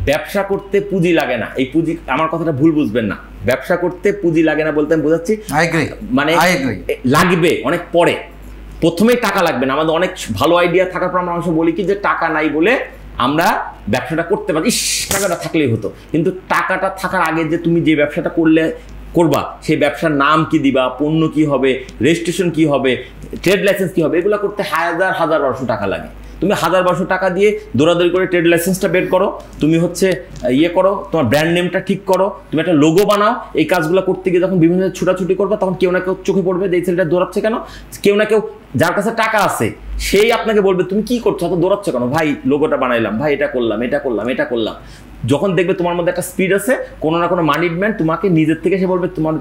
ব্যবসা করতে পুঁজি লাগে না, এই পুঁজি আমার কথাটা ভুল বুঝবেন না, ব্যবসা করতে পুঁজি লাগে না বলতে আমি বোঝাচ্ছি মানে লাগবে অনেক পরে, প্রথমেই টাকা লাগবে না। আমাদের অনেক ভালো আইডিয়া থাকার পর আমরা বলি কি যে টাকা নাই বলে আমরা ব্যবসাটা করতে পারি, ইস টাকাটা থাকলেই হতো, কিন্তু টাকাটা থাকার আগে যে তুমি যে ব্যবসাটা করবা সেই ব্যবসার নাম কি দিবা, পণ্য কি হবে, রেজিস্ট্রেশন কি হবে, ট্রেড লাইসেন্স কি হবে, এগুলো করতে হাজার 1200 টাকা লাগে। তুমি 1200 টাকা দিয়ে দৌড়াদৌড়ি করে ট্রেড লাইসেন্সটা বের করো, তুমি হচ্ছে করো, তোমার ব্র্যান্ড নেমটা ঠিক করো, তুমি একটা লোগো বানাও। এই কাজগুলো করতে গিয়ে যখন বিভিন্ন ছুটাছুটি করবে তখন কেউ না কেউ চোখে পড়বে যে এই ছেলেটা দৌড়াচ্ছে কেন, কেউ না কেউ যার কাছে টাকা আছে সেই আপনাকে বলবে তুমি কি করছো, এত দৌড়াচ্ছ কেন, ভাই লোগোটা বানাইলাম, ভাই এটা করলাম, এটা করলাম, এটা করলাম। যখন দেখবে তোমার মধ্যে একটা স্পিড আছে, কোনো না কোনো ম্যানেজমেন্ট তোমাকে নিজের থেকে সে বলবে তোমার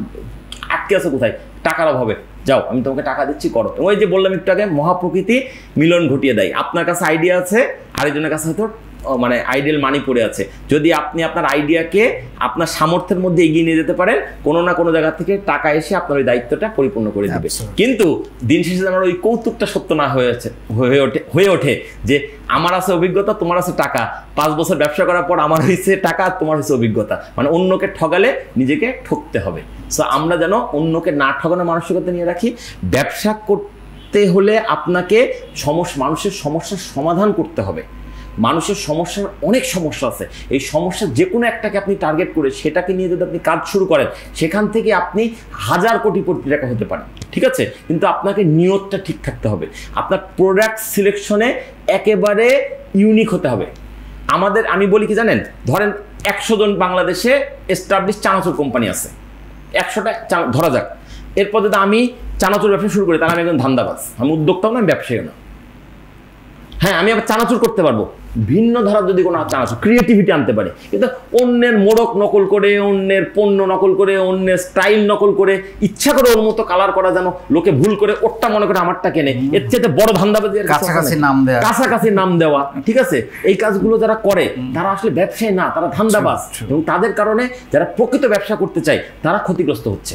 আটকে আছে কোথায়, টাকার অভাবে, যাও আমি তোমাকে টাকা দিচ্ছি, করো। ওই যে বললাম একটু আগে, মহাপ্রকৃতি মিলন ঘটিয়ে দেয়। আপনার কাছে আইডিয়া আছে, আরেকজনের কাছে হয়তো মানে আইডিয়াল মানি পড়ে আছে। যদি আপনি আপনার আইডিয়াকে আপনার সামর্থ্যের মধ্যে এগিয়ে নিয়ে যেতে পারেন, কোনো না কোনো জায়গা থেকে টাকা এসে আপনার ওই দায়িত্বটা পরিপূর্ণ করে দেবে। কিন্তু দিন শেষে আমার ওই কৌতুকটা সত্য না হয়ে ওঠে যে আমার আছে অভিজ্ঞতা, তোমার আছে টাকা, 5 বছর ব্যবসা করার পর আমার হয়েছে টাকা, তোমার হয়েছে অভিজ্ঞতা, মানে অন্যকে ঠগালে নিজেকে ঠকতে হবে। সো আমরা যেন অন্যকে না ঠগানোর মানসিকতা নিয়ে রাখি। ব্যবসা করতে হলে আপনাকে মানুষের সমস্যার সমাধান করতে হবে। মানুষের সমস্যার অনেক সমস্যা আছে, এই সমস্যা যে কোনো একটাকে আপনি টার্গেট করে সেটাকে নিয়ে যদি আপনি কাজ শুরু করেন, সেখান থেকে আপনি 1000 কোটি টাকা হতে পারেন, ঠিক আছে? কিন্তু আপনাকে নিয়তটা ঠিক থাকতে হবে, আপনার প্রোডাক্ট সিলেকশনে একেবারে ইউনিক হতে হবে। আমি বলি কি জানেন, ধরেন 100 জন বাংলাদেশে এস্টাবলিশ চানাচুর কোম্পানি আছে, 100টা ধরা যাক। এরপর যদি আমি চানাচুর ব্যবসা শুরু করি তাহলে আমি একজন ধান্দাবাজ, আমি উদ্যোক্তাও না, আমি ব্যবসায়ীও না। হ্যাঁ, আমি আবার চানাচুর করতে পারবো, ভিন্ন ধারার যদি কোনো চানাচুর ক্রিয়েটিভিটি আনতে পারে, কিন্তু অন্যের মোড়ক নকল করে, অন্যের পণ্য নকল করে, অন্যের স্টাইল নকল করে, ইচ্ছা করে ওর মতো কালার করা যেন লোকে ভুল করে ওরটা মনে করে আমারটা কেনে, এর চেয়ে বড় ধান্দাবাজের কাছাকাছি নাম দেওয়া, ঠিক আছে? এই কাজগুলো যারা করে তারা আসলে ব্যবসায়ী না, তারা ধান্দাবাজ, এবং তাদের কারণে যারা প্রকৃত ব্যবসা করতে চায় তারা ক্ষতিগ্রস্ত হচ্ছে।